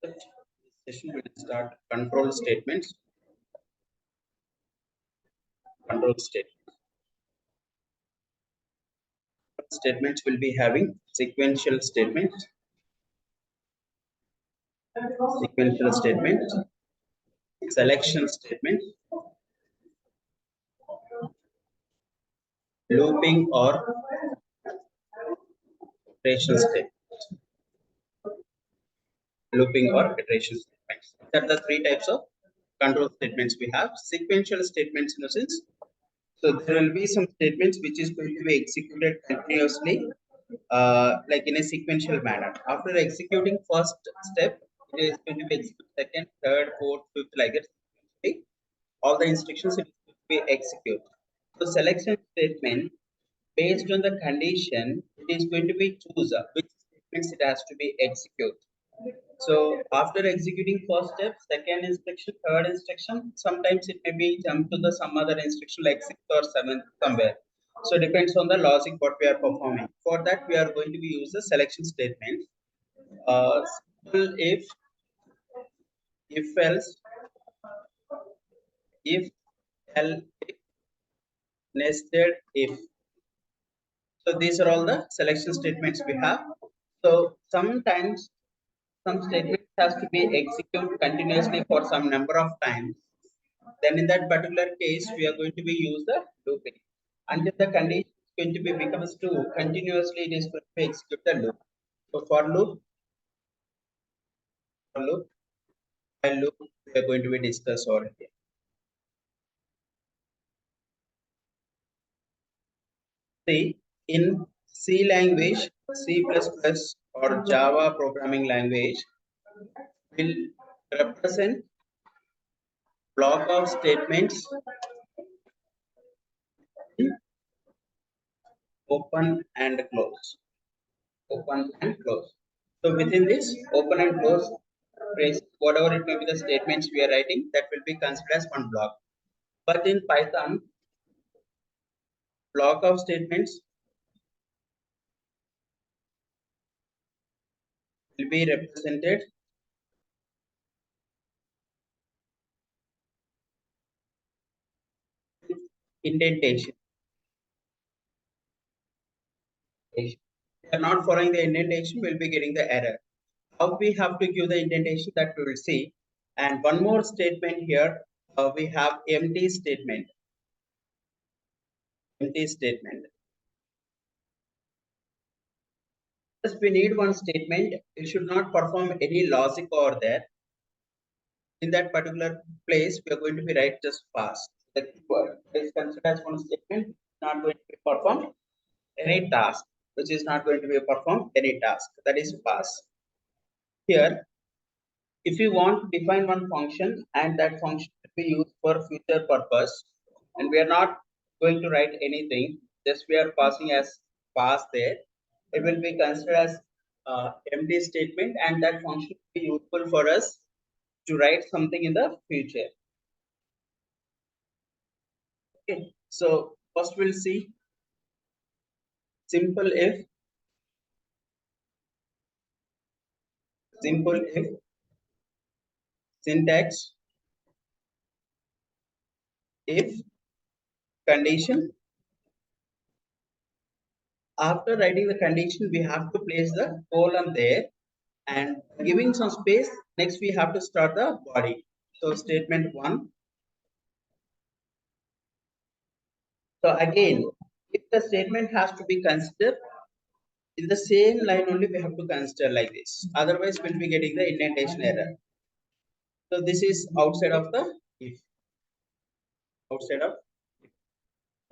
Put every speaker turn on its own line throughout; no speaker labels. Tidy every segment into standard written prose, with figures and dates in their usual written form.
This session will start control statements. Control statements will be having sequential statements, selection statements, looping or iteration statements. Looping or iteration statements. These are the three types of control statements we have. Sequential statements in a sense. So there will be some statements which is going to be executed continuously, like in a sequential manner. After executing first step, it is going to be executed second, third, fourth, fifth, like that. All the instructions it will be executed. So selection statement based on the condition, it is going to be choose which statements it has to be executed. So after executing first step, second instruction, third instruction, sometimes it may be jump to the some other instruction like sixth or seventh somewhere. So it depends on the logic what we are performing. For that, we are going to be use the selection statement. Simple if else, if else, nested if. So these are all the selection statements we have. So sometimes some statement has to be executed continuously for some number of times. Then in that particular case, we are going to be use the looping. Until the condition is going to be becomes true, continuously it is going to be execute the loop. So while loop, we are going to be discuss over here. See, in C language, C++ or Java programming language will represent block of statements in open and close. Open and close. So within this open and close phrase, whatever it may be the statements we are writing, that will be considered as one block. But in Python, block of statements will be represented with indentation. If we are not following the indentation, we'll be getting the error. How we have to give the indentation, that we will see. And one more statement here, we have empty statement. Empty statement. Just we need one statement. We should not perform any logic over there. In that particular place, we are going to be write just pass. The keyword is considered as one statement, not going to be perform any task, which is not going to be perform any task. That is pass. Here, if you want to define one function and that function to be used for future purpose, and we are not going to write anything, just we are passing as pass there, it will be considered as empty statement, and that function will be useful for us to write something in the future. Okay, so first we'll see simple if syntax if condition. After writing the condition, we have to place the colon there and giving some space. Next, we have to start the body. So statement 1. So again, if the statement has to be considered in the same line only, we have to consider like this. Otherwise, we'll be getting the indentation error. So this is outside of the if. Outside of.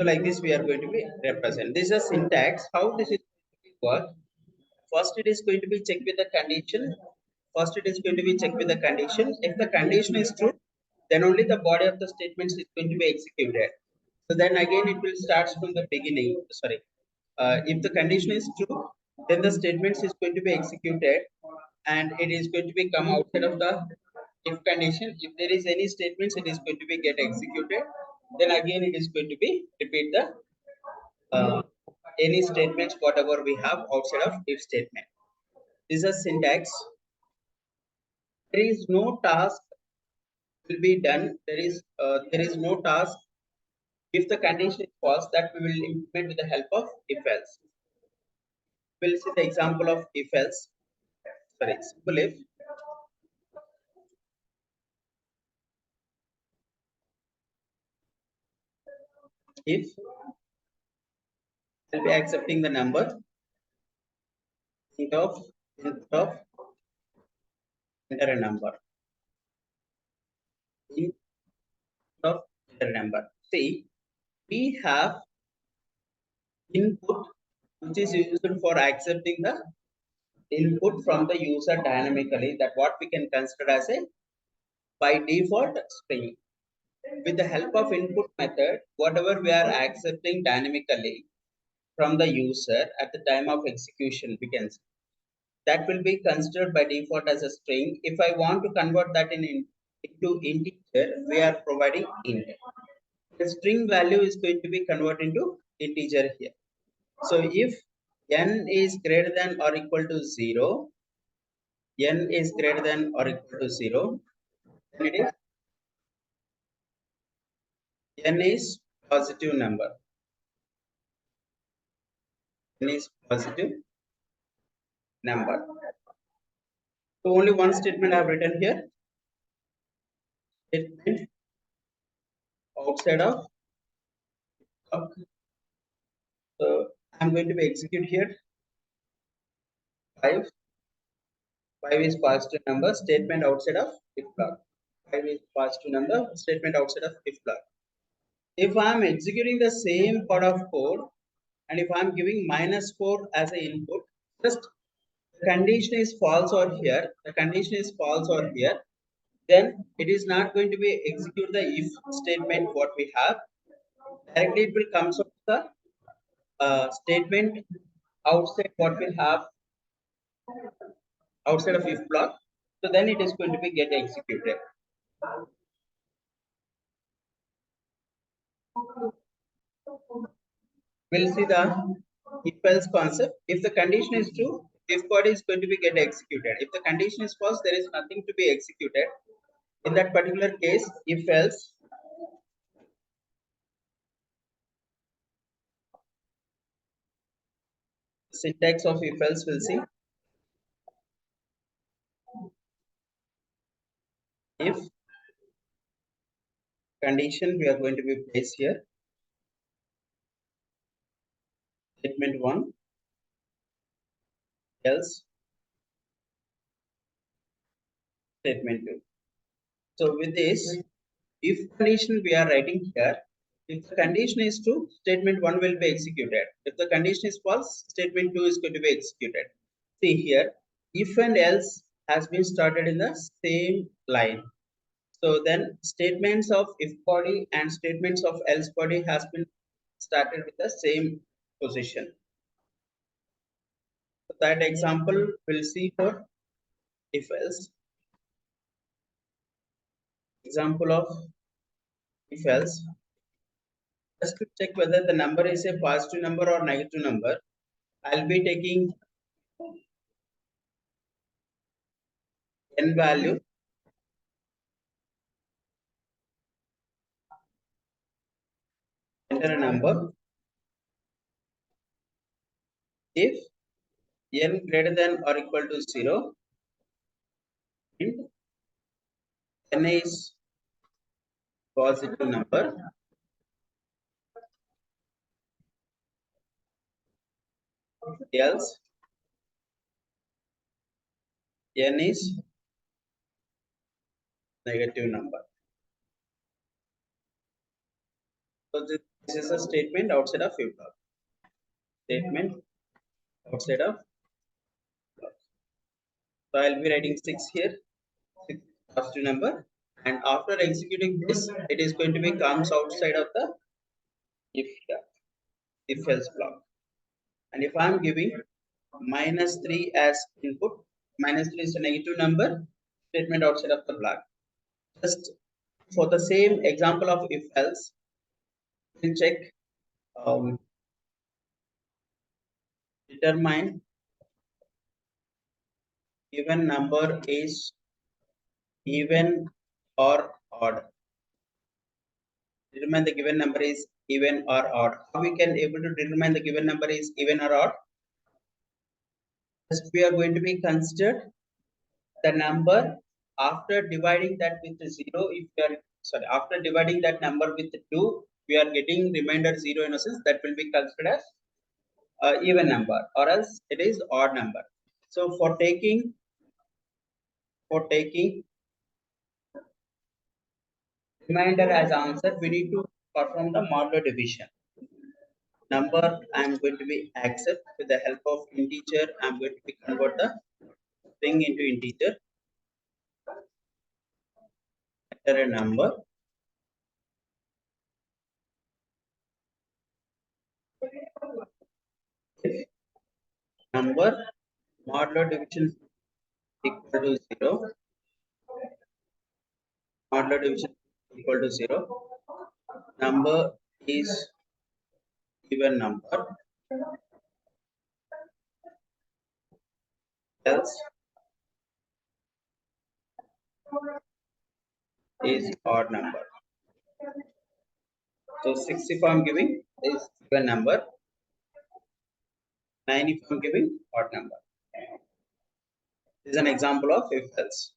So like this, we are going to be represent. This is a syntax. How this is work? First, it is going to be checked with the condition. First, it is going to be checked with the condition. If the condition is true, then only the body of the statements is going to be executed. So then again, it will start from the beginning. Sorry. If the condition is true, then the statements is going to be executed, and it is going to be come outside of the if condition. If there is any statements, it is going to be get executed. Then again, it is going to be repeat the any statements whatever we have outside of if statement. This is a syntax. there is no task will be done. There is no task if the condition is false that we will implement with the help of if else. We'll see the example of if else. Sorry, simple if will be accepting the number instead of enter a number instead of enter a number. See, we have input which is used for accepting the input from the user dynamically, that what we can consider as a by default string. With the help of input method, whatever we are accepting dynamically from the user at the time of execution, we can say that will be considered by default as a string. If I want to convert that into integer, we are providing int. The string value is going to be converted into integer here. So if n is greater than or equal to 0, n is greater than or equal to 0, then it is n is positive number. N is positive number. So only one statement I have written here. Statement outside of block. So I'm going to be execute here 5. 5 is positive number. Statement outside of if block. 5 is positive number. Statement outside of if block. If I'm executing the same part of code and if I'm giving -4 as an input, just the condition is false or here, the condition is false or here, then it is not going to be execute the if statement what we have. Directly it will comes up the statement outside what we have outside of if block. So then it is going to be get executed. We'll see the if else concept. If the condition is true, if body is going to be get executed. If the condition is false, there is nothing to be executed. In that particular case, if else, syntax of if else we'll see. If condition we are going to be placed here. Statement 1, else statement 2. So with this, if condition we are writing here, if the condition is true, statement 1 will be executed. If the condition is false, statement 2 is going to be executed. See here, if and else has been started in the same line. So then statements of if body and statements of else body has been started with the same position. So that example we'll see for if else. Example of if else. Just to check whether the number is a positive number or negative number, I'll be taking n value, enter a number. If n greater than or equal to 0, and n is positive number, else n is negative number. So this is a statement outside of if block. Statement outside of block. So I'll be writing 6 here, 6 positive number, and after executing this, it is going to be comes outside of the if else block. And if I'm giving -3 as input, -3 is a negative number, statement outside of the block. Just for the same example of if else, we'll check determine given number is even or odd. Determine the given number is even or odd. How we can able to determine the given number is even or odd? First, we are going to be considered the number after dividing that with 0. If we are sorry, after dividing that number with 2, we are getting remainder 0 in a sense, that will be considered as even number, or else it is odd number. So for taking remainder as answer, we need to perform the modular division. Number I am going to be accept with the help of integer. I am going to be convert the string into integer. Enter a number. If number modular division equal to 0, modular division equal to 0, number is even number, else is odd number. So 6 if I am giving is even number, 9 if I am giving odd number. This is an example of if else.